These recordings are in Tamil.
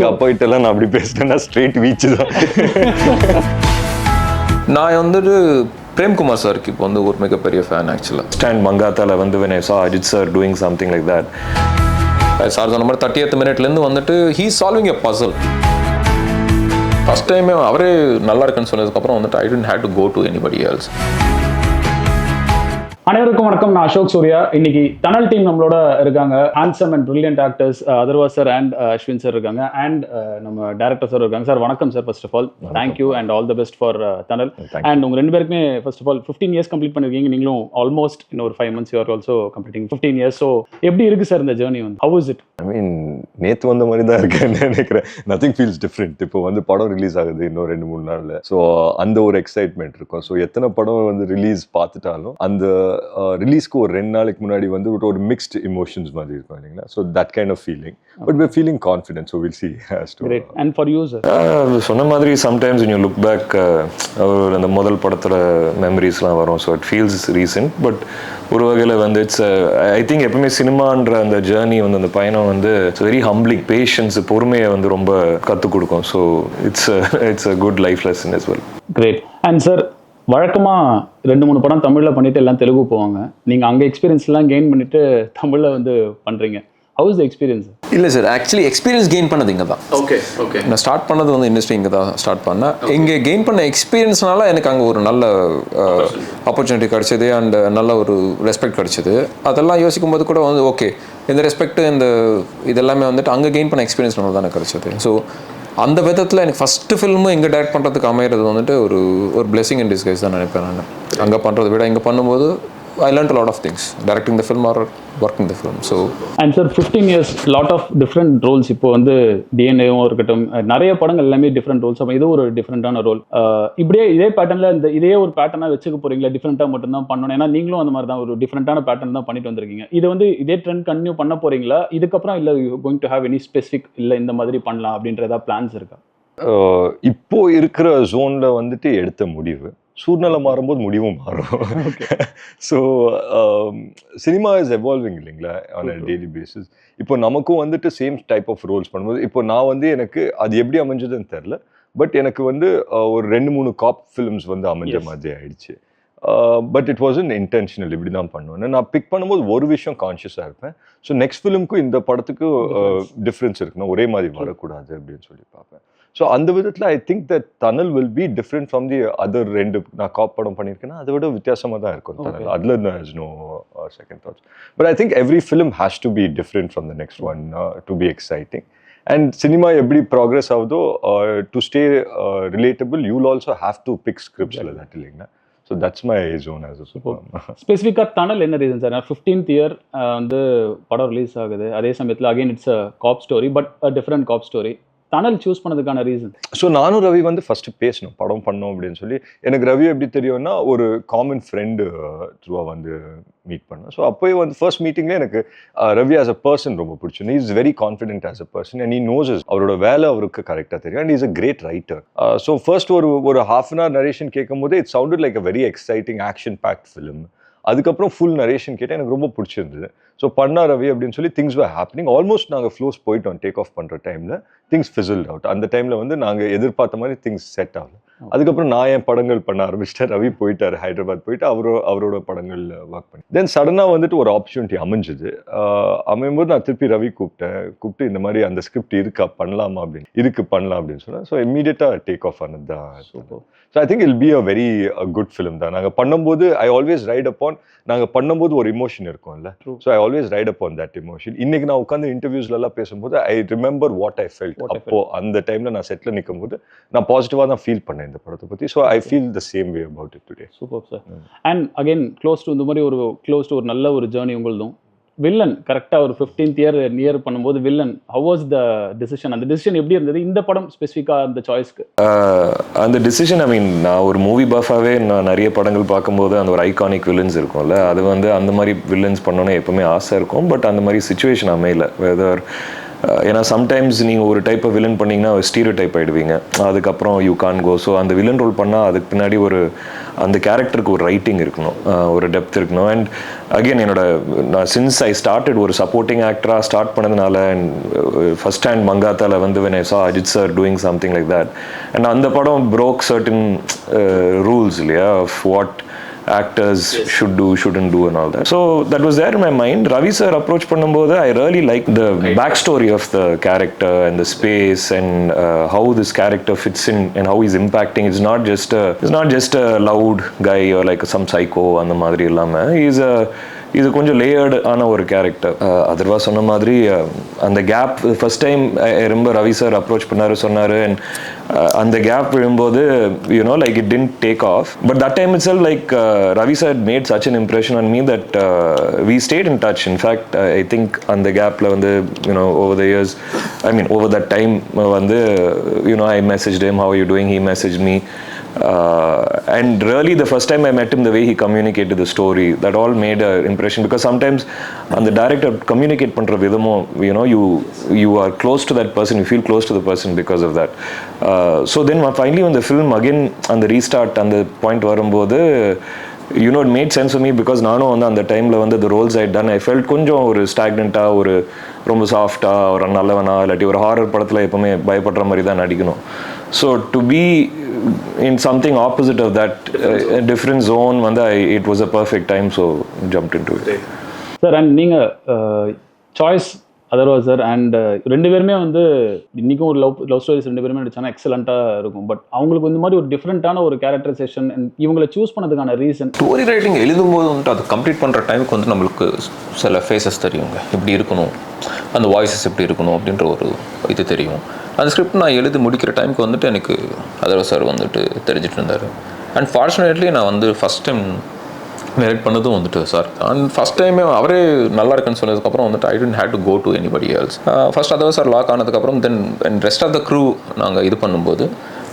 எங்க அப்பா கிட்ட எல்லாம் நான் அப்படி பேசிட்டேன்னா ஸ்ட்ரெயிட் வீச்சு தான். நான் வந்துட்டு பிரேம்குமார் சாருக்கு இப்போ வந்து ஒரு மிகப்பெரிய ஃபேன் ஆக்சுவலாக. ஸ்டாண்ட் மங்காத்தால வந்து when I saw Ajit sir doing something like that. Sir சொன்ன மாதிரி 30th மினிட்லேருந்து வந்துட்டு he solving a puzzle. First டைமே அவரே நல்லா இருக்குன்னு சொன்னதுக்கப்புறம் வந்துட்டு I don't have to go to anybody else. அனைவருக்கும் வணக்கம். நான் அசோக் சூர்யா. இன்னைக்கு தனல் டீம் நம்மளோட இருக்காங்க. Handsome and brilliant actors Atharvaa sir and Ashwin sir இருக்காங்க. அண்ட் நம்ம டேரக்டர் சார் இருக்காங்க. சார் வணக்கம் sir. First of all thank you and all the best for Thanal. And உங்க ரெண்டு பேருக்குமே first of all 15 years complete பண்ணிருக்கீங்க. நீங்களும் ஆல்மோஸ்ட் இன்னும் ஒரு 5 months you are also completing 15 years. So எப்படி இருக்கு சார் இந்த ஜேர்னி வந்து? How is it? I mean நேற்று வந்த மாதிரி தான் இருக்குன்னு நினைக்கிறேன். Nothing feels different. இப்போ வந்து படம் ரிலீஸ் ஆகுது இன்னும் 2-3 நாளில். ஸோ அந்த ஒரு எக்ஸைட்மெண்ட் இருக்கும். ஸோ எத்தனை படம் வந்து ரிலீஸ் பார்த்துட்டாலும் அந்த ரிலீஸ்க்கு ஒரு 2 நாளைக்கு முன்னாடி வந்து ஒரு மிக்ஸ்ட் இமோஷன்ஸ் மாதிரி இருக்கும் இல்லைங்களா. So that kind of feeling. But we're feeling confident, so we'll see. Great. And for you sir? சொன்ன மாதிரி sometimes when you look back அந்த முதல் படத்துல மெமரிஸ்லாம் வரும். So it feels recent. But ஒரு வகையில் வந்து இட்ஸ் ஐ திங்க் எப்பவுமே சினிமான்ற அந்த ஜேர்னி வந்து அந்த பயணம் வந்து இட்ஸ் வெரி ஹம்பிளிங். பேஷன்ஸ், பொறுமையை வந்து ரொம்ப கற்றுக் கொடுக்கும். So it's a good life lesson as well. Great. And sir, வழக்கமாக 2-3 படம் தமிழில் பண்ணிட்டு எல்லாம் தெலுங்கு போவாங்க. நீங்கள் அங்கே எக்ஸ்பீரியன்ஸ்லாம் கெயின் பண்ணிட்டு தமிழில் வந்து பண்ணுறீங்க. How is the experience? இல்லை சார், ஆக்சுவலி எக்ஸ்பீரியன்ஸ் கெயின் பண்ணது இங்கே தான். ஓகே. நான் ஸ்டார்ட் பண்ணது வந்து இண்டஸ்ட்ரி இங்கே தான் ஸ்டார்ட் பண்ணேன். இங்கே கெயின் பண்ண எக்ஸ்பீரியன்ஸ்னால எனக்கு அங்கே ஒரு நல்ல ஆப்பர்ச்சுனிட்டி கிடச்சிது அண்ட் நல்ல ஒரு ரெஸ்பெக்ட் கிடச்சிது. அதெல்லாம் யோசிக்கும் போது கூட வந்து ஓகே, இந்த ரெஸ்பெக்ட் இந்த இதெல்லாமே வந்துட்டு அங்கே கெயின் பண்ண எக்ஸ்பீரியன்ஸ்னால தான் எனக்கு கிடச்சிது. ஸோ அந்த விதத்தில் எனக்கு ஃபஸ்ட்டு ஃபில்மு இங்கே டேரக்ட் பண்ணுறதுக்கு அமையிறது வந்துட்டு ஒரு பிளெஸிங் இன் டிஸ்கைஸ் தான் நினைப்பேன் நான். அங்கே பண்ணுறதை விட இங்கே பண்ணும்போது I learned a lot of things, directing the film or working the film. So and sir, 15 years, lot of different roles. இப்போ வந்து டிஎன்ஏவும் இருக்கட்டும், நிறைய படங்கள் எல்லாமே டிஃப்ரெண்ட் ரோல்ஸ். அப்போ இது ஒரு டிஃப்ரெண்டான ரோல். இப்படியே இதே பேட்டர்னில் இதே ஒரு பேட்டர்னாக வச்சுக்க போறீங்களா? டிஃப்ரெண்ட்டாக மட்டும்தான் பண்ணணும். ஏன்னா நீங்களும் அந்த மாதிரி தான் ஒரு டிஃப்ரெண்டான பேட்டர்ன் தான் பண்ணிட்டு வந்திருக்கீங்க. இது வந்து இதே ட்ரெண்ட் கண்டினியூ பண்ண போறீங்களா? இதுக்கப்புறம் இல்லை going to have any specific இல்லை இந்த மாதிரி பண்ணலாம் அப்படின்ற ஏதாவது பிளான்ஸ் இருக்கா? இப்போ இருக்கிற ஜோனில் வந்துட்டு எடுத்த முடிவு சூழ்நிலை மாறும்போது முடிவும் மாறும். ஸோ சினிமா இஸ் எவால்விங் இல்லைங்களா ஆன் அ டெய்லி பேசிஸ். இப்போ நமக்கும் வந்துட்டு சேம் டைப் ஆஃப் ரோல்ஸ் பண்ணும்போது இப்போ நான் வந்து எனக்கு அது எப்படி அமைஞ்சதுன்னு தெரில. பட் எனக்கு வந்து ஒரு 2-3 காப் ஃபிலிம்ஸ் வந்து அமைஞ்ச மாதிரி ஆயிடுச்சு. But it was intentional. இப்படி தான் பண்ணுவேன். நான் பிக் பண்ணும்போது ஒரு விஷயம் கான்ஷியஸாக இருப்பேன். ஸோ நெக்ஸ்ட் ஃபிலிமுக்கும் இந்த படத்துக்கு டிஃப்ரென்ஸ் இருக்கணும், ஒரே மாதிரி வரக்கூடாது அப்படின்னு சொல்லி பார்ப்பேன். ஸோ அந்த விதத்தில் I think that Thanal will be different from the other 2 நான் காப் படம் பண்ணியிருக்கேன்னா அதை விட வித்தியாசமாக தான் இருக்கும் தனல். அதில் is no second thoughts. But I think every film has to be different from the next one to be exciting. And cinema எப்படி ப்ராக்ரெஸ் ஆகுதோ to stay relatable you will also have to pick ஸ்கிரிப்ட்ஸில் தட் இல்லைங்களா. So that's my zone as a super. ஸ்பெசிஃபிக்காக தனல் என்ன ரீசன் சார்? 15th year வந்து படம் ரிலீஸ் ஆகுது. அதே சமயத்தில் again it's a cop story, but a different cop story. Thanal choose பண்ணதுக்கான ரீசன்? ஸோ நானும் ரவி வந்து ஃபஸ்ட்டு பேசணும் படம் பண்ணோம் அப்படின்னு சொல்லி. எனக்கு ரவி எப்படி தெரியும்னா ஒரு காமன் ஃப்ரெண்டு த்ரூவாக வந்து மீட் பண்ணேன். ஸோ அப்போயே வந்து ஃபர்ஸ்ட் மீட்டிங்லேயே எனக்கு ரவி ஆஸ் அ பர்சன் ரொம்ப பிடிச்சிருந்தது. Is very confident as a person and he knows அவரோட வேலை அவருக்கு கரெக்டாக தெரியும். And is a great writer. So first ஒரு half an hour நரேஷன் கேட்கும் போது it sounded like a very exciting action packed film. அதுக்கப்புறம் ஃபுல் நரேஷன் கேட்டால் எனக்கு ரொம்ப பிடிச்சிருந்தது. ஸோ பண்ணா ரவி அப்படின்னு சொல்லி திங்ஸ் வர் ஹேப்பனிங். ஆல்மோஸ்ட் நாங்கள் ஃப்ளோஸ் போயிட்டோம் டேக் ஆஃப் பண்ணுற டைமில். Things fizzled out. அந்த டைமில் வந்து நாங்கள் எதிர்பார்த்த மாதிரி திங்ஸ் செட் ஆகல. அதுக்கப்புறம் நான் என் படங்கள் பண்ண ஆரம்பிச்சிட்டேன். ரவி போயிட்டார் ஹைதராபாத் போயிட்டு அவரோட படங்கள் ஒர்க் பண்ணி. தென் சடனாக வந்துட்டு ஒரு ஆப்பர்ச்சுனிட்டி அமைஞ்சுது. அமையும்போது நான் திருப்பி ரவி கூப்பிட்டு இந்த மாதிரி அந்த ஸ்கிரிப்ட் இருக்கா பண்ணலாமா அப்படின்னு பண்ணலாம் அப்படின்னு சொன்னேன். ஸோ இம்மீடியட்டாக டேக் ஆஃப் ஆனது தான். So I think it'll be a very good film தான். நாங்கள் பண்ணும்போது ஐ ஆல்வேஸ் ரைட் அப்பான் நாங்கள் பண்ணும்போது ஒரு இமோஷன் இருக்கும்ல. So I always right upon that emotion. இன்னைக்கு நான் உட்காந்து இன்டர்வியூஸ்லாம் பேசும்போது I remember what I felt. அப்போ அந்த டைமில் நான் செட்டில் நிற்கும் போது நான் பாசிட்டிவாக தான் ஃபீல் பண்ணேன் இந்த படத்தை பற்றி. So I feel the same way about it today. Super sir. And again close to இந்த மாதிரி ஒரு நல்ல ஒரு ஜேர்னி உங்களுதும். வில்லன் கரெக்டாக ஒரு 15th year நியர் பண்ணும்போது villain how was the decision? அந்த டிசிஷன் எப்படி இருந்தது இந்த படம் ஸ்பெசிஃபிக்காக அந்த சாய்ஸ்க்கு? அந்த டிசிஷன் ஐ மீன் நான் ஒரு மூவி பஃபாகவே நான் நிறைய படங்கள் பார்க்கும்போது அந்த ஒரு ஐகானிக் வில்லன்ஸ் இருக்கும்ல, அது வந்து அந்த மாதிரி வில்லன்ஸ் பண்ணோன்னே எப்பவுமே ஆசை இருக்கும். பட் அந்த மாதிரி சுச்சுவேஷன் அமையல. வெதர் ஏன்னா சம்டைம்ஸ் நீங்கள் ஒரு டைப் ஆஃப் வில்லன் பண்ணிங்கன்னா ஸ்டீரியோ டைப் ஆகிடுவீங்க, அதுக்கப்புறம் யூ கான் கோ. ஸோ அந்த வில்லன் ரோல் பண்ணால் அதுக்கு பின்னாடி அந்த கேரக்டருக்கு ஒரு ரைட்டிங் இருக்கணும், ஒரு டெப்த் இருக்கணும். அண்ட் அகெயின் நான் சின்ஸ் ஐ ஸ்டார்டட் ஒரு சப்போர்ட்டிங் ஆக்டராக ஸ்டார்ட் பண்ணதுனால, அண்ட் ஃபர்ஸ்ட் ஹேண்ட் மங்காத்தால வந்து when I saw Ajith sir doing something like that, and அந்த படம் broke certain rules இல்லையா, of what actors should do, shouldn't do and all that. So that was there in my mind. Ravi sir approach பண்ணும்போது I really liked the backstory of the character and the space and how this character fits in and how he's impacting. It's not just a loud guy or like some psycho அந்த மாதிரி இல்லாம இது கொஞ்சம் லேயர்டு ஆன ஒரு கேரக்டர். அதர்வா சொன்ன மாதிரி அந்த கேப் ஃபர்ஸ்ட் டைம் ரொம்ப ரவி சார் அப்ரோச் பண்ணாரு சொன்னார், அண்ட் அந்த கேப் விழும்போது like it didn't take off. But that time itself like Ravi sir made such an impression on me that we stayed in touch. In fact I think அந்த கேப்பில் வந்து over the years, over that time வந்து I messaged him, how are you doing, he messaged me. And really the first time I met him, the way he communicated the story, that all made an impression, because sometimes on the director communicate பண்ற விதமோ you are close to that person, you feel close to the person because of that. So then finally when the film again on the restart on the point வரும்போது it made sense for me, because நானும் வந்து அந்த டைமில் வந்து the roles I had done, I felt கொஞ்சம் ஒரு ஸ்டாக்னண்ட்டாக, ஒரு ரொம்ப சாஃப்டாக, ஒரு நல்லவனா, இல்லாட்டி ஒரு ஹாரர் படத்தில் எப்போவுமே பயப்படுற மாதிரி தான் நடிக்கணும். So to be in something opposite of that, a different zone, it was a perfect time, so jumped into it. Sir, and நீங்கள் சாய்ஸ் அதர்வா சார் அண்ட் ரெண்டு பேருமே வந்து இன்றைக்கும் ஒரு லவ் ஸ்டோரிஸ் ரெண்டு பேருமே நடிச்சாங்கன்னா எக்ஸலண்ட்டாக இருக்கும். பட் அவங்களுக்கு இந்த மாதிரி ஒரு டிஃப்ரெண்ட்டான ஒரு கேரக்டரைசேஷன் இவங்களை சூஸ் பண்ணதுக்கான ரீசன், ஸ்டோரி ரைட்டிங் எழுதும்போது வந்துட்டு அது கம்ப்ளீட் பண்ணுற டைமுக்கு வந்து நம்மளுக்கு சில ஃபேஸஸ் தெரியுங்க, இப்படி இருக்கணும், அந்த வாய்ஸஸ் எப்படி இருக்கணும் அப்படின்ற ஒரு இது தெரியும். அந்த ஸ்கிரிப்ட் நான் எழுதி முடிக்கிற டைமுக்கு வந்துட்டு எனக்கு அதர்வா சார் வந்துட்டு தெரிஞ்சிட்டு இருந்தார். அண்ட் ஃபார்ச்சுனேட்லி நான் வந்து ஃபஸ்ட் டைம் டைரக்ட் பண்ணதும் வந்துட்டு சார். அண்ட் ஃபஸ்ட் டைமே அவரே நல்லா இருக்குன்னு சொன்னதுக்கப்புறம் வந்துட்டு I didn't have to go to anybody else. First Atharvaa sir lock ஆனதுக்கப்புறம் then rest of the crew நாங்கள் இது பண்ணும்போது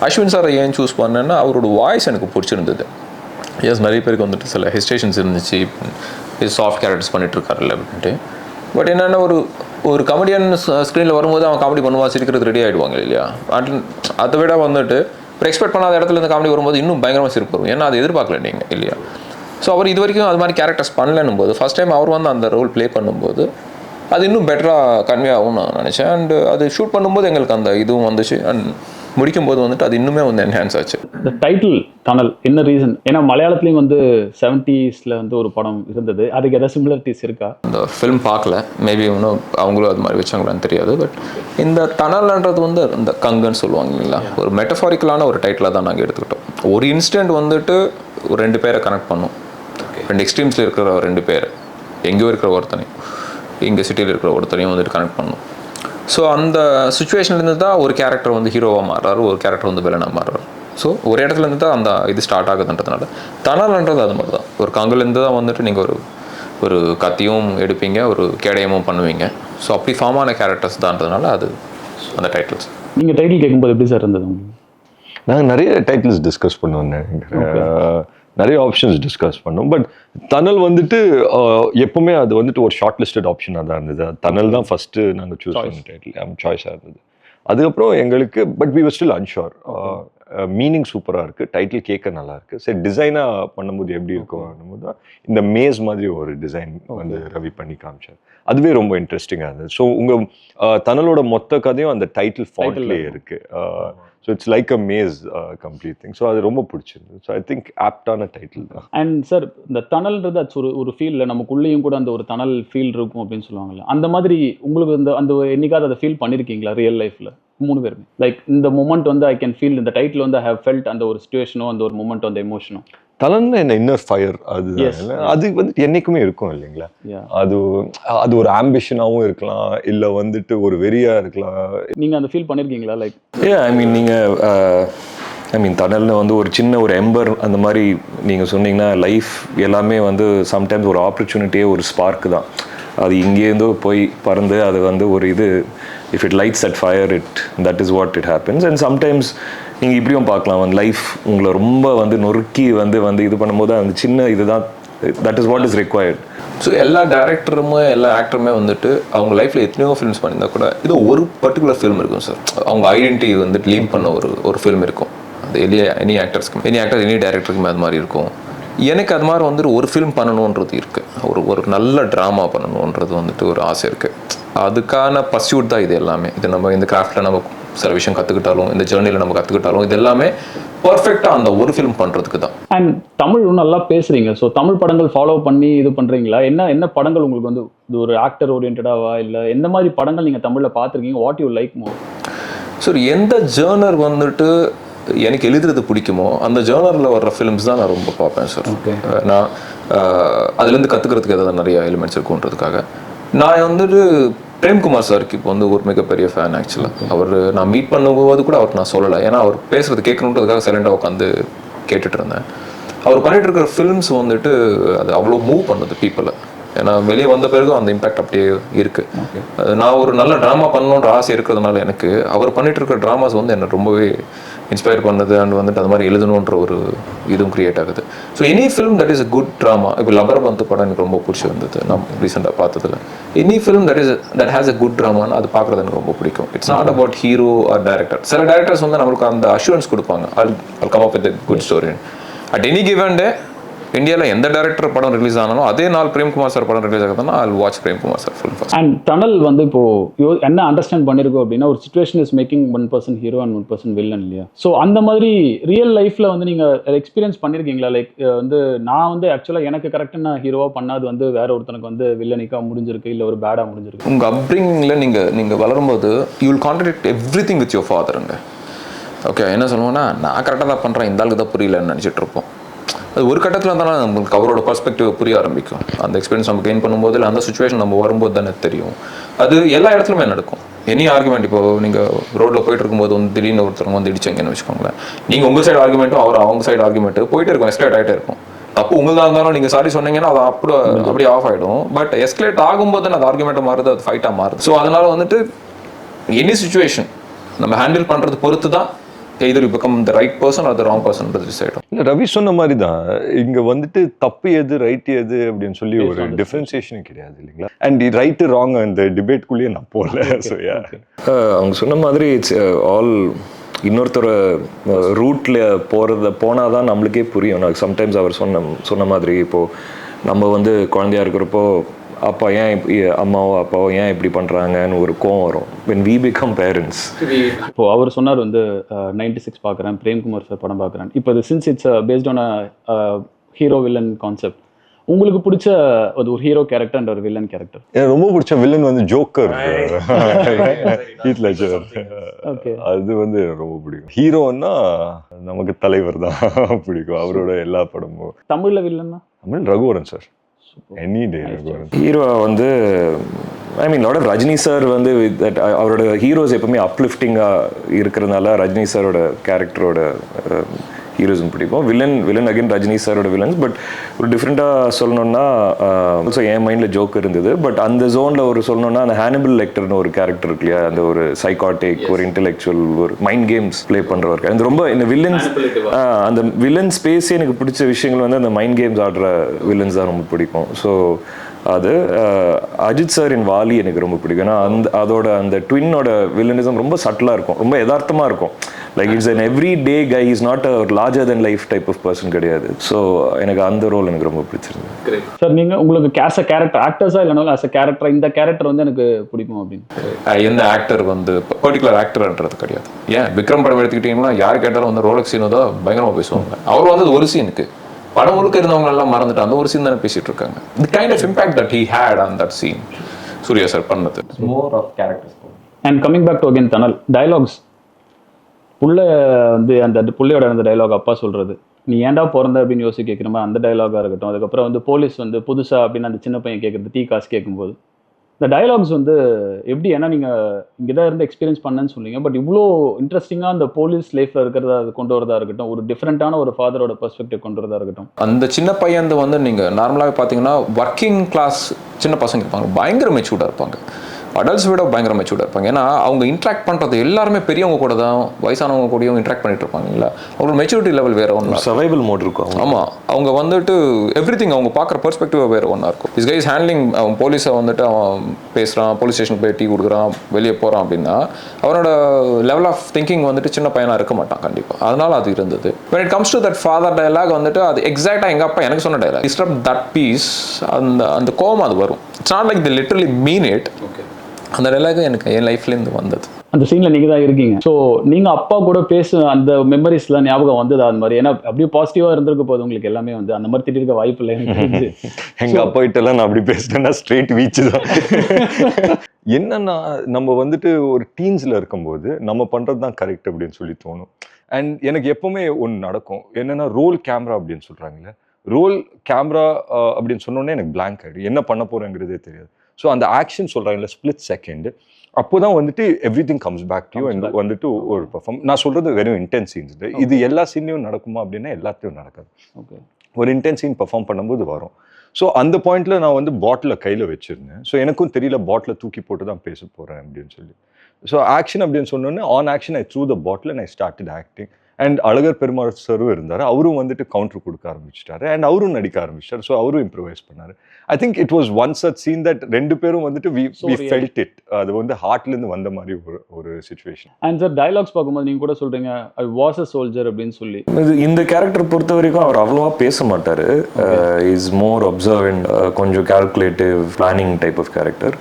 அஸ்வின் சாரை ஏன் சூஸ் பண்ணேன்னா அவரோட வாய்ஸ் எனக்கு பிடிச்சிருந்தது. எஸ், நிறைய பேருக்கு வந்துட்டு சில ஹெசிடேஷன்ஸ் இருந்துச்சு, இது சாஃப்ட் கேரக்டர்ஸ் பண்ணிகிட்ருக்காருல்ல அப்படின்ட்டு. பட் என்னென்னா ஒரு கமெடியன் ஸ்க்ரீனில் வரும்போது அவன் காமெடி பண்ணுவான், சிரிக்கிறது ரெடி ஆகிடுவாங்க இல்லையா. அதை விட வந்துட்டு ஒரு எக்ஸ்பெக்ட் பண்ணாத இடத்துல இந்த காமெடி வரும்போது இன்னும் பயங்கரமாக சிரிப்பு வரும், ஏன்னா அதை எதிர்பார்க்கல நீங்கள் இல்லையா. ஸோ அவர் இது வரைக்கும் அது மாதிரி கேரக்டர்ஸ் பண்ணலன்னும் போது ஃபஸ்ட் டைம் அவர் வந்து அந்த ரோல் ப்ளே பண்ணும்போது அது இன்னும் பெட்டராக கன்வே ஆகும்னு நான் நினச்சேன். அண்ட் அது ஷூட் பண்ணும்போது எங்களுக்கு அந்த இதுவும் வந்துச்சு, அண்ட் முடிக்கும் போது வந்துட்டு அது இன்னுமே வந்து என்ஹான்ஸ் ஆச்சு. இந்த டைட்டில் தனல் என்ன ரீசன்? ஏன்னா மலையாளத்துலேயும் வந்து 70s வந்து ஒரு படம் இருந்தது, அதுக்கு எதாவது சிமிலரிட்டிஸ் இருக்கா? இந்த ஃபிலிம் பார்க்கல, மேபி இன்னும் அவங்களும் அது மாதிரி வச்சாங்களான்னு தெரியாது. பட் இந்த தனல்ன்றது வந்து இந்த கங்குன்னு சொல்லுவாங்க இல்லைங்களா, ஒரு மெட்டஃபாரிக்கலான ஒரு டைட்டிலாக தான் நாங்கள் எடுத்துக்கிட்டோம். ஒரு இன்ஸ்டன்ட் வந்துட்டு ஒரு ரெண்டு பேரை கனெக்ட் பண்ணோம், ரெண்டு எக்ஸ்ட்ரீம்ஸில் இருக்கிற ரெண்டு பேர், எங்கேயோ இருக்கிற ஒருத்தனையும் இங்கே சிட்டியில் இருக்கிற ஒருத்தனையும் வந்துட்டு கனெக்ட் பண்ணோம். ஸோ அந்த சுச்சுவேஷன்லேருந்து தான் ஒரு கேரக்டர் வந்து ஹீரோவாக மாறுறாரு, ஒரு கேரக்டர் வந்து வில்லனாக மாறுறாரு. ஸோ ஒரு இடத்துலேருந்து தான் அந்த இது ஸ்டார்ட் ஆகுதுன்றதுனால தனல்ன்றது அது மாதிரி தான். ஒரு கங்குலேருந்து தான் வந்துட்டு நீங்கள் ஒரு கத்தியும் எடுப்பீங்க, ஒரு கேடயமும் பண்ணுவீங்க. ஸோ அப்படி ஃபார்ம் ஆன கேரக்டர்ஸ் தான்றதுனால அது அந்த டைட்டில்ஸ். நீங்கள் டைட்டில் கேட்கும்போது எப்படி சார் இருந்தது உங்களுக்கு? நாங்கள் நிறைய டைட்டில்ஸ் டிஸ்கஸ் பண்ணுவோம், நிறைய ஆப்ஷன்ஸ் டிஸ்கஸ் பண்ணோம். பட் தனல் வந்துட்டு எப்பவுமே அது வந்துட்டு ஒரு ஷார்ட் லிஸ்டட் ஆப்ஷனாக தான் இருந்தது. தனல் தான் ஃபர்ஸ்ட் நாங்கள் சூஸ் பண்ண டைட்டில் சாய்ஸாக இருந்தது. அதுக்கப்புறம் எங்களுக்கு but we were still unsure. Meaning சூப்பராக இருக்குது, டைட்டில் கேட்க நல்லா இருக்குது. சரி, டிசைனாக பண்ணும்போது எப்படி இருக்கும் போது தான் இந்த மேஸ் மாதிரி ஒரு டிசைன் வந்து ரவி பண்ணி காமிச்சார். அதுவே ரொம்ப இன்ட்ரெஸ்டிங்காக இருந்தது. ஸோ உங்கள் தனலோட மொத்த கதையும் அந்த டைட்டில் ஃபாண்ட்லேயே இருக்குது. So it's like a maze complete thing. So அது ரொம்ப பிடிச்சிருந்தது. ஸோ ஐ திங்க் ஆப்டான டைட்டில் தான். அண்ட் சார், இந்த தனல்ன்றது அது ஒரு ஃபீலில் நமக்குள்ளேயும் கூட அந்த ஒரு தனல் ஃபீல் இருக்கும் அப்படின்னு சொல்லுவாங்கல்ல, அந்த மாதிரி உங்களுக்கு அந்த என்னைக்காவது அதை ஃபீல் பண்ணியிருக்கீங்களா ரியல் லைஃப்பில்? மூணு பேருமே லைக் இந்த மூமெண்ட் வந்து ஐ கேன் ஃபீல், இந்த டைட்டில் வந்து ஐ ஹவ் ஃபெல்ட் அந்த ஒரு சிச்சுவேஷனோ அந்த ஒரு மூமெண்ட் அந்த எமோஷனோ. தனல்னு என்ன இன்னர் ஃபயர், அது வந்துட்டு என்னைக்குமே இருக்கும் இல்லைங்களா. அது ஒரு ஆம்பிஷனாகவும் இருக்கலாம், இல்லை வந்துட்டு ஒரு வெறியா இருக்கலாம். நீங்கள் அந்த ஃபீல் பண்ணியிருக்கீங்களா? லைக் தனல்னு வந்து ஒரு சின்ன ஒரு எம்பர் அந்த மாதிரி நீங்கள் சொன்னீங்கன்னா லைஃப் எல்லாமே வந்து சம்டைம்ஸ் ஒரு ஆப்பர்ச்சுனிட்டியே ஒரு ஸ்பார்க்கு தான். அது இங்கேருந்தோ போய் பறந்து அது வந்து ஒரு இது, if it lights at fire that is what it happens. And sometimes நீங்கள் இப்படியும் பார்க்கலாம், வந்து லைஃப் உங்களை ரொம்ப வந்து நொறுக்கி வந்து இது பண்ணும்போது அந்த சின்ன இதுதான், that is what is required. So எல்லா டேரக்டருமே எல்லா ஆக்டருமே வந்துட்டு அவங்க லைஃப்பில் எத்தனையோ ஃபிலிம்ஸ் பண்ணியிருந்தா கூட இது ஒரு பர்டிகுலர் ஃபிலிம் இருக்கும் சார். அவங்க ஐடென்டிட்டி வந்துட்டு லீவ் பண்ண ஒரு ஃபிலிம் இருக்கும். அது எனி ஆக்டர் எனி டேரக்டருக்குமே அது மாதிரி இருக்கும். எனக்கு அது மாதிரி வந்துட்டு ஒரு ஃபிலிம் பண்ணணுன்றது இருக்குது. ஒரு நல்ல ட்ராமா பண்ணணுன்றது வந்துட்டு ஒரு ஆசை இருக்குது. அதுக்கான பர்சியூட் தான் இது எல்லாமே. இது நம்ம இந்த கிராஃப்டில் நம்ம சில விஷயம் கற்றுக்கிட்டாலும், இந்த ஜேர்னியில் நம்ம கற்றுக்கிட்டாலும், இது எல்லாமே பர்ஃபெக்டாக அந்த ஒரு ஃபிலிம் பண்ணுறதுக்கு தான். அண்ட் தமிழ் நல்லா பேசுகிறீங்க. ஸோ தமிழ் படங்கள் ஃபாலோ பண்ணி இது பண்ணுறீங்களா? என்ன படங்கள் உங்களுக்கு வந்து இது ஒரு ஆக்டர் ஓரியன்டாவா, இல்லை எந்த மாதிரி படங்கள் நீங்கள் தமிழில் பார்த்துருக்கீங்க? What you like more? Sir, எந்த ஜேர்னர் வந்துட்டு எனக்கு எழுதுறது பிடிக்குமோ அந்த ஜேர்னரில் வர்ற ஃபிலிம்ஸ் தான் நான் ரொம்ப பார்ப்பேன் சார். நான் அதுலேருந்து கற்றுக்கிறதுக்கு ஏதாவது நிறைய எலிமெண்ட்ஸ் இருக்குன்றதுக்காக நான் வந்துட்டு பிரேம்குமார் சாருக்கு இப்போ வந்து ஒரு மிகப்பெரிய ஃபேன். ஆக்சுவலாக நான் மீட் பண்ணும்போது கூட அவருக்கு நான் சொல்லலை, ஏன்னா அவர் பேசுறது கேட்கணுன்றதுக்காக சைலண்டாக உட்காந்து கேட்டுட்டு இருந்தேன். அவர் பண்ணிட்டு இருக்கிற ஃபிலிம்ஸ் வந்துட்டு அது அவ்வளோ மூவ் பண்ணுது பீப்புளை. ஏன்னா வெளியே வந்த பிறகும் அந்த இம்பாக்ட் அப்படியே இருக்குது. நான் ஒரு நல்ல ட்ராமா பண்ணணுன்ற ஆசை இருக்கிறதுனால எனக்கு அவர் பண்ணிட்டு இருக்கிற ட்ராமாஸ் வந்து என்னை ரொம்பவே இன்ஸ்பயர் பண்ணுது. அண்ட் வந்துட்டு அது மாதிரி எழுதணுன்ற ஒரு இதுவும் கிரியேட் ஆகுது. So any film that is a good drama. இப்போ லப்பர் பந்து படம் எனக்கு ரொம்ப பிடிச்சிருந்தது நான் ரீசெண்டாக பார்த்ததில். Any film that has a good ட்ராமான்னு அது பார்க்குறது எனக்கு ரொம்ப பிடிக்கும். It's not about hero or director. சில டேரக்டர்ஸ் வந்து நம்மளுக்கு அந்த அஷூரன்ஸ் கொடுப்பாங்க, I'll come up with a good story. At any given டே இந்தியாவில் எந்த டேரக்டர் படம் ரிலீஸ் ஆனாலும் அதே நாள் பிரேம்குமார் சார் படம் ரிலீஸ் ஆகுதுன்னா I'll watch Premkumar sir film first. And Thanal வந்து இப்போ என்ன அண்டர்ஸ்டாண்ட் பண்ணியிருக்கோம் அப்படின்னா, ஒரு situation is making 1% hero and 1% villain இல்லையா? ஸோ அந்த மாதிரி ரியல் லைஃப்ல வந்து நீங்கள் எக்ஸ்பீரியன்ஸ் பண்ணியிருக்கீங்களா? லைக் வந்து நான் வந்து ஆக்சுவலாக எனக்கு கரெக்டாக நான் ஹீரோவாக பண்ணாது வந்து வேற ஒருத்தனுக்கு வந்து வில்லனிக்காக முடிஞ்சிருக்கு, இல்லை ஒரு பேடாக முடிஞ்சிருக்கு. உங்கள் அப்ரிங்கிங்கில் நீங்கள் வளரும்போது you will contradict everything with your ஃபாதருங்க. ஓகே, என்ன சொல்லுவோன்னா நான் கரெக்டாக தான் பண்ணுறேன், இந்த ஆளுக்கு தான் புரியலன்னு நினச்சிட்டு இருப்போம். அது ஒரு கட்டத்தில் தானே நம்மளுக்கு அவரோட பர்ஸ்பெக்டிவ் புரிய ஆரம்பிக்கும். அந்த எக்ஸ்பீரியன்ஸ் நம்ம கெயின் பண்ணும்போது இல்லை அந்த சுச்சுவேஷன் நம்ம வரும்போது தானே தெரியும். அது எல்லா இடத்துலையுமே நடக்கும். எனி ஆர்குமெண்ட், இப்போ நீங்கள் ரோட்டில் போயிட்டு இருக்கும்போது வந்து திடீர்னு ஒருத்தவங்க வந்து இடிச்சங்கன்னு வச்சுக்கோங்களேன், நீங்கள் உங்கள் சைடு ஆர்குமெண்ட்டும் அவங்க சைடு ஆர்குமெண்ட்டு போயிட்டே இருக்கும், எஸ்கலேட் ஆகிட்டே இருக்கும். தப்பு உங்களாக இருந்தாலும் நீங்கள் சாரி சொன்னீங்கன்னா அது அப்படியே ஆஃப் ஆகிடும். பட் எஸ்கலேட் ஆகும்போது அது ஆர்குமெண்ட்டாக மாறுது, அது ஃபைட்டாக மாறுது. ஸோ அதனால வந்துட்டு எனி சுச்சுவேஷன் நம்ம ஹேண்டில் பண்ணுறது பொறுத்து தான் either you become the right person or the wrong person decide. இல்ல, ரவி சொன்ன மாதிரி தான் இங்க வந்துட்டு தப்பு எது ரைட் எது அப்படின்னு சொல்லி ஒரு டிஃபரன்சியேஷன் கிடையாது இல்லைங்களா? அண்ட் ரைட் ராங் அந்த டிபேட்குள்ளேயே நான் போகல. ஸோ அவங்க சொன்ன மாதிரி இட்ஸ் ஆல் இன்னொருத்தர் ரூட்ல போனால் தான் நம்மளுக்கே புரியும். சம்டைம்ஸ் அவர் சொன்ன மாதிரி இப்போது நம்ம வந்து குழந்தையா இருக்கிறப்போ அப்பா ஏன் அம்மாவோ அப்பாவோ ஏன் இப்படி பண்ணுறாங்கன்னு ஒரு கோவம் வரும். when we become parents. இப்போ அவர் சொன்னார் வந்து 96 பார்க்குறேன், பிரேம்குமார் சார் படம் பார்க்குறேன். இப்போ இது since it's based on hero villain concept, உங்களுக்கு பிடிச்ச ஒரு ஹீரோ கேரக்டர் அண்ட் ஒரு வில்லன் கேரக்டர்? எனக்கு ரொம்ப பிடிச்ச வில்லன் வந்து ஜோக்கர், ஹீத் லெட்ஜர். அது வந்து ரொம்ப பிடிக்கும். ஹீரோன்னா நமக்கு தலைவர் தான் பிடிக்கும், அவரோட எல்லா படமும். தமிழ்ல வில்லன்னா Tamil Raghuvaran sir, any day Raghuvaran. Hero வந்து I mean lot of Rajini sir வந்து அவரோட ஹீரோஸ் எப்பவுமே அப்லிஃப்டிங்காக இருக்கிறதுனால ரஜினி சாரோட கேரக்டரோட ஹீரோஸும் பிடிக்கும். வில்லன் அகைன் ரஜினி சாரோட வில்லன்ஸ். பட் ஒரு டிஃப்ரெண்ட்டாக சொல்லணும்னா ஆல்சோ என் மைண்டில் ஜோக் இருந்தது. பட் அந்த ஜோனில் ஒரு சொல்லணும்னா அந்த ஹானிபல் லெக்டர்னு ஒரு கேரக்டர் இருக்கு இல்லையா, அந்த ஒரு சைக்காட்டிக் ஒரு இன்டெலெக்சுவல் ஒரு மைண்ட் கேம்ஸ் ப்ளே பண்ணுறவர். அந்த ரொம்ப இந்த வில்லன்ஸ் அந்த வில்லன் ஸ்பேஸே எனக்கு பிடிச்ச விஷயங்கள் வந்து அந்த மைண்ட் கேம்ஸ் ஆடுற வில்லன்ஸ் தான் ரொம்ப பிடிக்கும். ஸோ அது அஜித் சாரின் வாலி எனக்கு ரொம்ப பிடிக்கும். ஏன்னா அதோட அந்த ட்வின்னோட வில்லனிசம் ரொம்ப சட்டிலாக இருக்கும், ரொம்ப யதார்த்தமாக இருக்கும். Like it's an everyday guy, is not a larger than life type of person கிடையாது. ஸோ எனக்கு அந்த ரோல் எனக்கு ரொம்ப பிடிச்சிருந்தது. சார், நீங்கள் உங்களுக்கு ஆஸ் அ கேரக்டர் ஆக்டர்ஸா இல்லைனாலும் ஆஸ் அ கேரக்டர் இந்த கேரக்டர் வந்து எனக்கு பிடிக்கும் அப்படின்னு எந்த ஆக்டர் வந்து பர்டிகுலர் ஆக்டர்ன்றது கிடையாது. ஏன் விக்ரம் படம் எடுத்துக்கிட்டீங்கன்னா யார் கேட்டாலும் வந்து ரோலக்ஸ் சீனோ தான் பயங்கரமாக பேசுவாங்க. அவர் வந்து ஒரு சீனுக்கு படம் முழுக்க இருந்தவங்க எல்லாம் மறந்துட்டு அந்த ஒரு சீன் தானே பேசிட்டு இருக்காங்க. The kind of impact that he had on that scene Suriya sir பண்ணது. More of characters. And coming back to again Thanal, dialogues புள்ள வந்து அந்த புள்ளையோட அந்த டைலாக் அப்பா சொல்றது, நீ ஏன்டா பிறந்த அப்படின்னு யோசிச்சு கேட்குற மாதிரி அந்த டைலாகாக இருக்கட்டும். அதுக்கப்புறம் வந்து போலீஸ் வந்து புதுசா அப்படின்னு அந்த சின்ன பையன் கேட்குறது, டீ காசு கேட்கும்போது இந்த டயலாக்ஸ் வந்து எப்படி, ஏன்னா நீங்கள் இங்கே தான் இருந்து எக்ஸ்பீரியன்ஸ் பண்ணேன்னு சொன்னீங்க, பட் இவ்வளோ இன்ட்ரெஸ்டிங்காக அந்த போலீஸ் லைஃப்பில் இருக்கிறதா அது கொண்டு வரதா இருக்கட்டும், ஒரு டிஃப்ரெண்ட்டான ஒரு ஃபாதரோட பெர்ஸ்பெக்டிவ் கொண்டு வரதா இருக்கட்டும். அந்த சின்ன பையன் வந்து நீங்கள் நார்மலாக பார்த்தீங்கன்னா ஒர்க்கிங் கிளாஸ் சின்ன பசங்க இருப்பாங்க, பயங்கர மெச்சூர்டாக இருப்பாங்க. அடல்ட்ஸ் விட பயங்கர மெச்சூர்டாக இருப்பாங்க. ஏன்னா அவங்க இன்ட்ராக்ட் பண்ணுறது எல்லாருமே பெரியவங்க கூட தான், வயசானவங்க கூடயும் இன்ட்ராக்ட் பண்ணிட்டு இருப்பாங்க. இல்லை அவங்களோட மெச்சூரிட்டி லெவல் வேறு ஒன்றா, சர்வைவல் மோட் இருக்கும். ஆமாம், அவங்க வந்துட்டு எவ்ரி திங் அவங்க பார்க்குற பெர்ஸ்பெக்டிவ் வேறு ஒன்றா இருக்கும். இஸ் கைஸ் ஹேண்ட்லிங், அவன் போலீஸை வந்துட்டு அவன் பேசுகிறான், போலீஸ் ஸ்டேஷனுக்கு போய் டீ கொடுக்குறான், வெளியே போகிறான் அப்படின்னா அவனோட லெவல் ஆஃப் திங்கிங் வந்துட்டு சின்ன பையனாக இருக்க மாட்டான் கண்டிப்பாக. அதனால அது இருந்தது. when it comes to that father dialogue வந்துட்டு அது எக்ஸாக்டாக எங்கள் அப்பா எனக்கு சொன்ன dialogue. Instead of that piece, அந்த கோவம் அது வரும். It's not like they literally mean it. அந்த dialogue எனக்கு என் லைஃப்லேருந்து வந்தது. அந்த சீனில் நீங்கள் தான் இருக்கீங்க. ஸோ நீங்கள் அப்பா கூட பேச அந்த மெமரிஸ்லாம் ஞாபகம் வந்தது அது மாதிரி? ஏன்னா அப்படியே பாசிட்டிவாக இருந்திருக்க போது உங்களுக்கு எல்லாமே வந்து அந்த மாதிரி திட்டிருக்க வாய்ப்பு இல்லை எனக்கு தெரிஞ்சு. எங்கள் அப்பா கிட்டலாம் நான் அப்படி பேசிட்டேன்னா ஸ்ட்ரெயிட் வீச்சு தான். என்னன்னா நம்ம வந்துட்டு ஒரு டீன்ஸில் இருக்கும்போது நம்ம பண்ணுறது தான் கரெக்ட் அப்படின்னு சொல்லி தோணும். அண்ட் எனக்கு எப்போவுமே ஒன்று நடக்கும், என்னென்னா ரோல் கேமரா அப்படின்னு சொல்கிறாங்களே, ரோல் கேமரா அப்படின்னு சொன்னோன்னே எனக்கு பிளாங்க் ஆகிடும், என்ன பண்ண போகிறேங்கிறதே தெரியாது. ஸோ அந்த ஆக்ஷன் சொல்கிறாங்களே ஸ்பிளிட் செகண்ட், அப்போ தான் வந்துட்டு everything comes back to you and வந்துட்டு ஒரு பர்ஃபார்ம். நான் சொல்கிறது வெறும் இன்டென்ஸ் சீன்ஸ். இது எல்லா சீன்லையும் நடக்குமா அப்படின்னா எல்லாத்தையும் நடக்காது. ஓகே, ஒரு இன்டென்ஸ் சீன் பர்ஃபார்ம் பண்ணும்போது வரும். ஸோ அந்த பாயிண்ட்டில் நான் வந்து பாட்டிலை கையில் வச்சுருந்தேன். ஸோ எனக்கும் தெரியல பாட்டிலை தூக்கி போட்டு தான் பேச போகிறேன் அப்படின்னு சொல்லி. ஸோ ஆக்ஷன் அப்படின்னு சொன்னோன்னே on action I threw the bottle and I started acting. And Azhagar Perumal சரும் இருந்தார், அவரும் வந்துட்டு கவுண்டர் கொடுக்க ஆரம்பிச்சிட்டாரு அண்ட் அவரும் நடிக்க ஆரம்பிச்சிட்டார். ஸோ அவரும் இம்ப்ரூவைஸ் பண்ணார். I think it was one such scene that ரெண்டு பேரும் வந்துட்டு வி ஃபெல்ட் இட். அது வந்து ஹார்ட்லேருந்து வந்த மாதிரி ஒரு சுச்சுவேஷன். அண்ட் சார் டயலாக்ஸ் பார்க்கும்போது நீங்கள் கூட சொல்கிறீங்க ஐ வாஸ் அ சோல்ஜர் அப்படின்னு சொல்லி. இந்த கேரக்டர் பொறுத்த வரைக்கும் அவர் அவ்வளோவா பேச மாட்டார். இஸ் மோர் அப்சர்வன்ட், கொஞ்சம் calculative planning type of character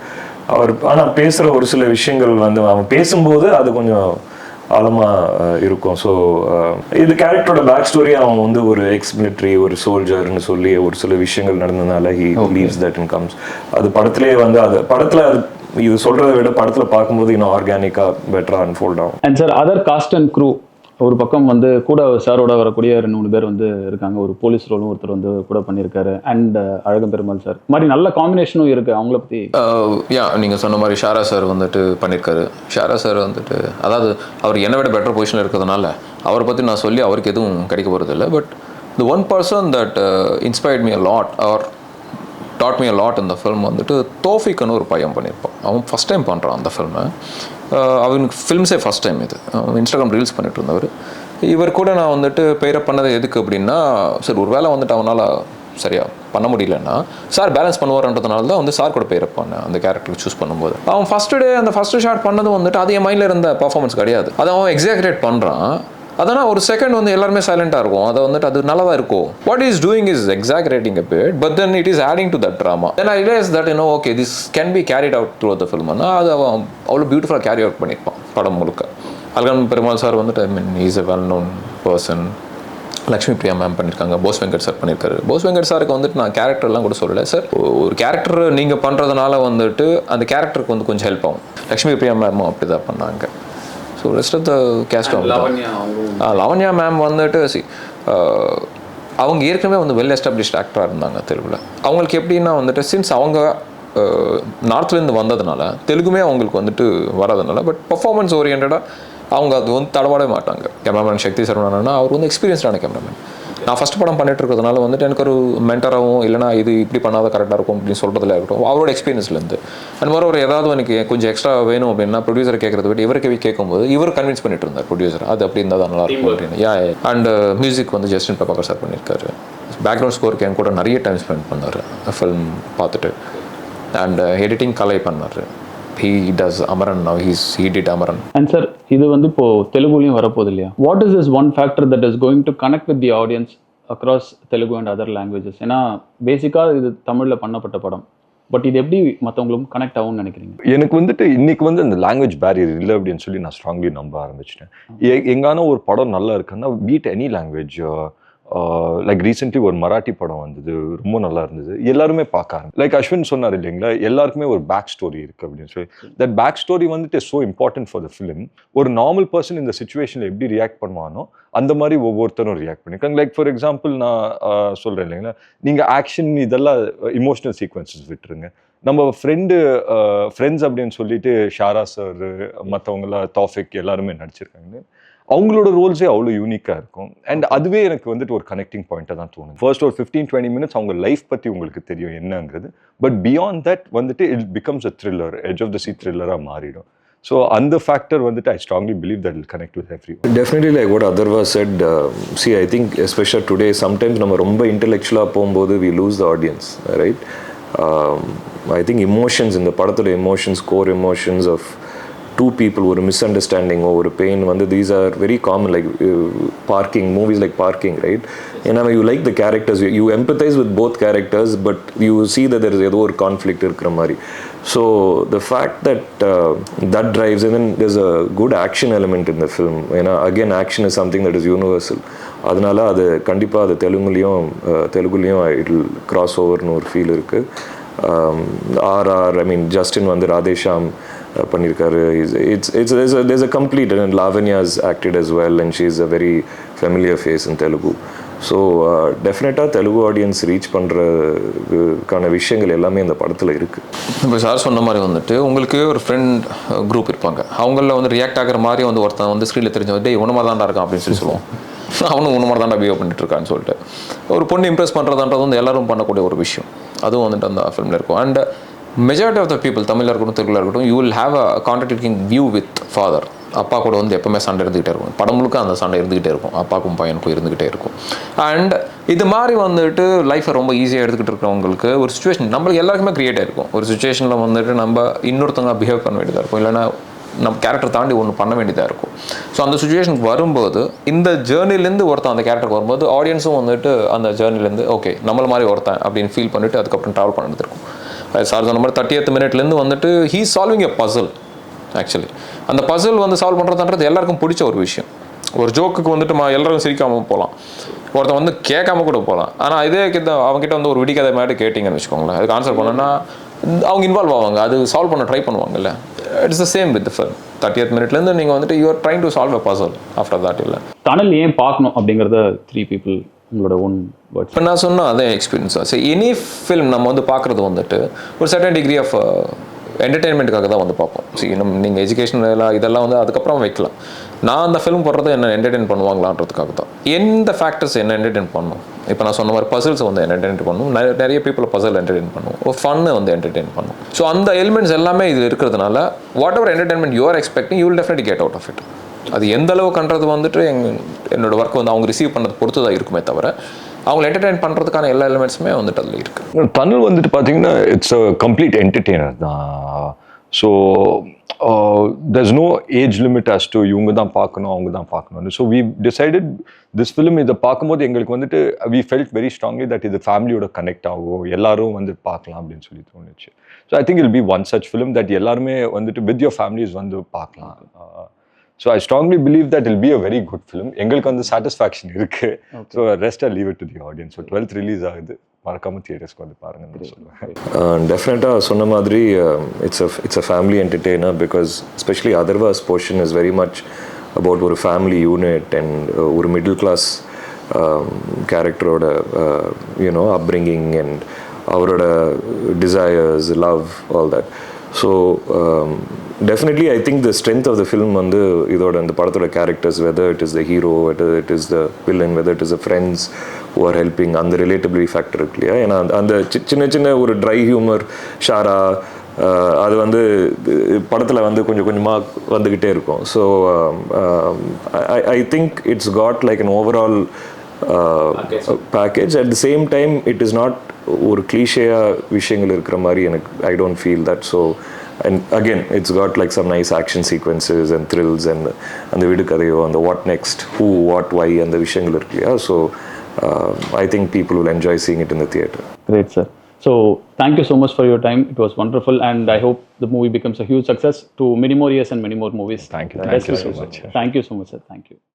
அவர். ஆனால் பேசுகிற ஒரு சில விஷயங்கள் வந்து அவன் பேசும்போது அது கொஞ்சம் ஆழமாக இருக்கும். ஸோ இது கேரக்டரோட பேக் ஸ்டோரி, அவன் வந்து ஒரு எக்ஸ் மிலிட்ரி, ஒரு சோல்ஜர்னு சொல்லி ஒரு சில விஷயங்கள் நடந்ததுனால he leaves that and comes. அது படத்துலேயே வந்து அது படத்தில் அது இது சொல்கிறத விட படத்தில் பார்க்கும்போது இன்னும் ஆர்கானிக்காக பெட்டராக அன்ஃபோல்ட் ஆகும். And sir other cast and crew ஒரு பக்கம் வந்து கூட சாரோட வரக்கூடிய 2-3 பேர் வந்து இருக்காங்க. ஒரு போலீஸ் ரோலும் ஒருத்தர் வந்து கூட பண்ணியிருக்காரு. அண்ட் அழகம் பெருமாள் சார் மாதிரி நல்ல காம்பினேஷனும் இருக்குது. அவங்கள பற்றி நீங்கள் சொன்ன மாதிரி ஷாரா சார் வந்துட்டு பண்ணியிருக்காரு. ஷாரா சார் வந்துட்டு அதாவது அவர் என்னை விட பெட்டர் பொசிஷனில் இருக்கிறதுனால அவரை பற்றி நான் சொல்லி அவருக்கு எதுவும் கிடைக்க போகிறது இல்லை. But the one person that inspired me a lot or taught me a lot இந்த ஃபில்ம் வந்துட்டு தோஃபிக்னு ஒரு பையன் பண்ணியிருப்பான். அவன் ஃபஸ்ட் டைம் பண்ணுறான் அந்த ஃபில்மை. அவனுக்கு ஃபில்ம்ஸே ஃபஸ்ட் டைம் இது. இன்ஸ்டாகிராம் ரீல்ஸ் பண்ணிட்டு இருந்தவர். இவர் கூட நான் வந்துட்டு பெயரப் பண்ணது எதுக்கு அப்படின்னா, சரி ஒரு வேளை வந்துட்டு அவனால் சரியாக பண்ண முடியலன்னா சார் பேலன்ஸ் பண்ணுவார்ன்றதுனால தான் வந்து சார் கூட பெயரப் பண்ணேன் அந்த கேரக்டர் சூஸ் பண்ணும்போது. அவன் ஃபஸ்ட்டு டே அந்த ஃபஸ்ட்டு ஷாட் பண்ணதும் வந்துட்டு அது என் மைண்டில் இருந்த பர்ஃபார்மன்ஸ் கிடையாது. அதை அவன் எக்ஸாக்ரேட் பண்ணுறான். அதனால் ஒரு செகண்ட் வந்து எல்லாருமே சைலண்டாக இருக்கும். அதை வந்துட்டு அது நல்லா தான் இருக்கும். What is doing is exaggerating a bit, but then it is adding to that drama. Then I realise that okay this can be carried out through the ஃபில்ம்னா அது அவன் அவ்வளோ பியூட்டிஃபுல்லாக கேரி அவுட் பண்ணியிருப்பான் படம் முழுக்க. அழகன் பெருமாள் சார் வந்துட்டு I mean is a well known person. Lakshmi Priya ma'am பண்ணியிருக்காங்க. போஸ் வெங்கட் சார் பண்ணியிருக்காரு. போஸ் வெங்கட் சாருக்கு வந்துட்டு நான் கேரக்டர்லாம் கூட சொல்லலை சார். ஒரு கேரக்டர் நீங்கள் பண்ணுறதுனால வந்துட்டு அந்த கேரக்டருக்கு வந்து கொஞ்சம் ஹெல்ப் ஆகும். லக்ஷ்மி பிரியா மேமும் அப்படி தான் பண்ணாங்க. So rest of the cast Lavanya ma'am வந்துட்டு அவங்க ஏற்கனவே வந்து வெல் எஸ்டாப்ளிஷ்ட் ஆக்டராக இருந்தாங்க தெலுங்குல. அவங்களுக்கு எப்படின்னா வந்துட்டு சின்ஸ் அவங்க நார்த்லேருந்து வந்ததுனால தெலுங்குமே அவங்களுக்கு வந்துட்டு வரதுனால பட் பர்ஃபார்மன்ஸ் ஓரியன்டாக அவங்க அது வந்து தடவாடவே மாட்டாங்க. கேமராமேன் சக்தி சரவணன்னா அவர் வந்து எக்ஸ்பீரியன்ஸ்டான கேமராமேன். நான் ஃபஸ்ட் படம் பண்ணிட்டு இருக்கிறதுனால வந்துட்டு எனக்கு ஒரு மென்டராகவும் இல்லைனா இது இப்படி பண்ணாத கரெக்டாக இருக்கும் அப்படின்னு சொல்கிறதுல இருக்கட்டும் அவரோட எக்ஸ்பீரியன்ஸ்லேருந்து. அண்ட் மாதிரி ஒரு ஏதாவது எனக்கு கொஞ்சம் எக்ஸ்ட்ரா வேணும் அப்படின்னா ப்ரொடியூசரை கேட்குறத விட்டு இவருக்கு கேட்கும்போது இவர் கன்வின்ஸ் பண்ணிட்டு இருந்தார் ப்ரொடியூசர் அது அப்படி இருந்தால் தான் நல்லா இருக்கும் அப்படின்னு. அண்ட் மியூசிக் வந்து ஜஸ்டின் பிரபாகர் சார் பண்ணியிருக்காரு. பேக்ரவுண்ட் ஸ்கோருக்கு என் கூட நிறைய டைம் ஸ்பெண்ட் பண்ணார் ஃபில்ம் பார்த்துட்டு. அண்ட் எடிட்டிங் கலை பண்ணார். He does Amaran now. He did Amaran. And sir, இது வந்து இப்போ தெலுங்குலயும் வரப்போகுது இல்லையா? What is this one factor that is going to connect with the audience across Telugu and other languages? ஏன்னா பேசிக்காக இது தமிழில் பண்ணப்பட்ட படம். பட் இது எப்படி மற்றவங்களும் கனெக்ட் ஆகும்னு நினைக்கிறீங்க? எனக்கு வந்துட்டு இன்னைக்கு வந்து அந்த லாங்குவேஜ் பேரியர் இல்லை அப்படின்னு சொல்லி நான் ஸ்ட்ராங்லி நம்ப ஆரம்பிச்சிட்டேன். எங்கான ஒரு படம் நல்லா இருக்குன்னா beat any language. Like recently ஒரு மராட்டி படம் வந்தது, ரொம்ப நல்லா இருந்தது, எல்லாருமே பார்க்க. லைக் அஸ்வின் சொன்னார் இல்லைங்களா, எல்லாருக்குமே ஒரு பேக் ஸ்டோரி இருக்குது அப்படின்னு சொல்லி. தட் பேக் ஸ்டோரி வந்துட்டு so important for the film. ஒரு நார்மல் பர்சன் இந்த சுச்சுவேஷனில் எப்படி ரியாக்ட் பண்ணுவானோ அந்த மாதிரி ஒவ்வொருத்தரும் ரியாக்ட் பண்ணியிருக்காங்க. லைக் ஃபார் எக்ஸாம்பிள் நான் சொல்கிறேன் இல்லைங்களா, நீங்கள் ஆக்ஷன் இதெல்லாம் இமோஷனல் சீக்வன்சஸ் விட்டுருங்க. நம்ம ஃப்ரெண்ட்ஸ் அப்படின்னு சொல்லிட்டு ஷாரா சார் மற்றவங்களாம் தாஃபிக் எல்லாருமே நடிச்சிருக்காங்க. அவங்களோட ரோல்ஸே அவ்வளோ யூனிக்காக இருக்கும். அண்ட் அதுவே எனக்கு வந்துட்டு ஒரு கனெக்டிங் பாயிண்ட்டாக தான் தோணும். ஃபர்ஸ்ட் ஒரு 15-20 மினிட்ஸ் அவங்க லைஃப் பற்றி உங்களுக்கு தெரியும் என்னங்கிறது. பட் பியாண்ட் தட் வந்துட்டு it becomes a thriller, edge of the seat த்ரில்லராக மாறிடும். ஸோ அந்த ஃபேக்டர் வந்துட்டு I strongly believe that will connect with everyone. Definitely like what Atharvaa said, see I think especially today sometimes நம்ம ரொம்ப இன்டெலெக்சுவலாக போகும்போது we lose the audience, right? I think emotions, இந்த படத்தோட emotions, core emotions of two people, ஒரு மிஸ்அண்டர்ஸ்டாண்டிங் ஒரு பெயின் வந்து these are very common, like parking, movies like parking, right? And you like the characters, you empathize with both characters, but you see that there is ஏதோ ஒரு கான்ஃப்ளிக்ட் இருக்கிற மாதிரி. So the fact that that drives, and then there's a good action element in the film. ஏன்னா again action is something that is universal. அதனால அது கண்டிப்பாக அது தெலுங்குலேயும் இட் வில் கிராஸ் ஓவர்னு ஒரு ஃபீல் இருக்குது. ஆர்ஆர், ஐ மீன் ஜஸ்டின் வந்து ராதேஷாம் பண்ணியிருக்காரு. there's a complete, and Lavanya has acted as well, and she is a very familiar face in Telugu. So டெஃபினட்டாக தெலுங்கு ஆடியன்ஸ் ரீச் பண்ணுறதுக்கான விஷயங்கள் எல்லாமே இந்த படத்தில் இருக்குது. இப்போ சார் சொன்ன மாதிரி வந்துட்டு உங்களுக்கு ஒரு ஃப்ரெண்ட் குரூப் இருப்பாங்க, அவங்கள வந்து ரியாக்ட் ஆகிற மாதிரி வந்து ஒருத்தன் வந்து ஸ்க்ரீனில் தெரிஞ்ச டே ஒன்று மாதிரி தாண்டா இருக்கான் அப்படின்னு சொல்லி சொல்லுவோம். அவனும் ஒன்று மாதிரி தாண்டா பிஹேவ் பண்ணிட்டு இருக்கான்னு சொல்லிட்டு ஒரு பொண்ணு இம்ப்ரெஸ் பண்ணுறதுன்றது வந்து எல்லாரும் பண்ணக்கூடிய ஒரு விஷயம். அதுவும் வந்துட்டு அந்த ஃபிலிமில் இருக்கும். And majority of the people, தமிழாக இருக்கட்டும் தெலுங்குல இருக்கட்டும், you will have a contradicting view with father. அப்பா கூட வந்து எப்போவுமே சண்டை இருந்துகிட்டே இருக்கும், படம் முழுக்க அந்த சண்டை இருந்துகிட்டே இருக்கும், அப்பாவுக்கும் பையனுக்கும் இருந்துகிட்டே இருக்கும். அண்ட் இது மாதிரி வந்துட்டு லைஃப்பை ரொம்ப ஈஸியாக எடுத்துக்கிட்டு இருக்கிறவங்களுக்கு ஒரு சுச்சுவேஷன் நம்மளுக்கு எல்லாருக்குமே க்ரியேட் ஆகிருக்கும். ஒரு சுச்சுவேஷனில் வந்துட்டு நம்ம இன்னொருத்தவங்க பிஹேவ் பண்ண வேண்டியதாக இருக்கும், இல்லைனா நம்ம கேரக்டர் தாண்டி ஒன்று பண்ண வேண்டியதாக இருக்கும். ஸோ அந்த சுச்சுவேஷனுக்கு வரும்போது, இந்த ஜேர்னிலேருந்து ஒருத்தன் அந்த கேரக்டருக்கு வரும்போது ஆடியன்ஸும் வந்துட்டு அந்த ஜேர்னிலேருந்து ஓகே நம்மள மாதிரி ஒருத்தன் அப்படின்னு ஃபீல் பண்ணிவிட்டு அதுக்கப்புறம் ட்ராவல் பண்ணிட்டு இருக்கும். சார் சொன்ன மாதிரி 30th மினிட்லேருந்து வந்துட்டு he solving a puzzle. Actually அந்த பசில் வந்து சால்வ் பண்ணுறதுன்றது எல்லாருக்கும் பிடிச்ச ஒரு விஷயம். ஒரு ஜோக்குக்கு வந்துட்டு எல்லாரும் சிரிக்காமல் போகலாம், ஒருத்தன் வந்து கேட்காம கூட போகலாம். ஆனால் இதே அவங்ககிட்ட வந்து ஒரு விடிக்கதை மாதிரி கேட்டிங்கன்னு வச்சுக்கோங்களேன், அதுக்கு ஆன்சர் பண்ணோன்னா அவங்க இன்வால்வ் ஆவாங்க, அது சால்வ் பண்ண ட்ரை பண்ணுவாங்கல்ல. It's the same with film. 30th மினிட்லேருந்து நீங்கள் வந்துட்டு you are trying to solve a puzzle after that. இல்லை தனல் ஏன் பார்க்கணும் அப்படிங்கிறத 3 people உங்களோட ஓன் வேர்ட்ஸ். இப்போ நான் சொன்ன அதே எக்ஸ்பீரியன்ஸ் தான். சரி, எனி ஃபில்ம் நம்ம வந்து பார்க்குறது வந்துட்டு ஒரு சர்டன் டிகிரி ஆஃப் என்டர்டெயின்மெண்ட்டுக்காக தான் வந்து பார்ப்போம். சரி, நீங்கள் எஜுகேஷன் இதெல்லாம் வந்து அதுக்கப்புறம் வைக்கலாம். நான் அந்த ஃபிலிம் போடுறது என்ன என்டர்டெயின் பண்ணுவாங்களான்றதுக்காக தான். எந்த ஃபேக்டர்ஸ் என்ன என்டர்டெயின் பண்ணணும்? இப்போ நான் சொன்ன மாதிரி பசில்ஸ் வந்து என்டர்டெயின் பண்ணணும், நிறைய பீப்புளை பசில் என்டர்டெயின் பண்ணுவோம், ஒரு ஃபன்னு வந்து என்டர்டெயின் பண்ணும். ஸோ அந்த எலிமெண்ட்ஸ் எல்லாமே இதில் இருக்கிறதுனால whatever entertainment you are expecting you will definitely get out of it. அது எந்த அளவுக்குன்றது வந்துட்டு என்னோட ஒர்க் வந்து அவங்க ரிசீவ் பண்ணது பொறுத்து தான் இருக்குமே தவிர அவங்களை என்டர்டெயின் பண்ணுறதுக்கான எல்லா எலிமெண்ட்ஸுமே வந்துட்டு அதில் இருக்குது. தனல் வந்துட்டு பார்த்தீங்கன்னா இட்ஸ் அ கம்ப்ளீட் என்டர்டெய்னர் தான். So there's no age limit as to இவங்க தான் பார்க்கணும் அவங்க தான் பார்க்கணும். So we decided this film இதை பார்க்கும்போது எங்களுக்கு வந்துட்டு we felt very strongly that இது ஃபேமிலியோட கனெக்ட் ஆகும், எல்லாரும் வந்து பார்க்கலாம் அப்படின்னு சொல்லி தோணுச்சு. So I think it'll be one such film that எல்லாருமே வந்துட்டு with your families வந்து பார்க்கலாம். So I strongly believe that it'll be a very good film. எங்களுக்கு வந்து சாட்டிஸ்ஃபேக்ஷன் இருக்கு. So rest I leave it to the audience. So 12th release ஆகுது, மறக்காம தியேட்டர்ஸ்க்கு வந்து பாருங்கன்னு சொல்லுவேன். டெஃபினட்டாக சொன்ன மாதிரி it's a family entertainer, because especially Atharvaa's portion is very much about ஒரு ஃபேமிலி யூனிட் அண்ட் ஒரு மிடில் கிளாஸ் கேரக்டரோட யூனோ அப்ரிங்கிங் அண்ட் அவரோட desires, love, all that. So definitely I think the strength of the film வந்து இதோட இந்த படத்தோட characters, whether it is the hero, whether it is the villain, whether it is the friends who are helping, அந்த relatability factor இருக்கு இல்லையா. ஏன்னா அந்த சின்ன சின்ன ஒரு ட்ரை ஹியூமர் ஷாரா அது வந்து படத்தில் வந்து கொஞ்சம் கொஞ்சமாக வந்துக்கிட்டே இருக்கும். So I think it's got like an overall package. At the same time it is not ஒரு கிளீஷேயாக விஷயங்கள் இருக்கிற மாதிரி எனக்கு I don't feel that. So and again it's got like some nice action sequences and thrills and அந்த வீடு கதையோ அந்த what next, who, what, why அந்த விஷயங்கள் இருக்கு இல்லையா. So I think people will enjoy seeing it in the theatre. Great, sir. So thank you so much for your time. It was wonderful and I hope the movie becomes a huge success to many more years and many more movies. Thank you so much. Thank you so much, sir. Thank you.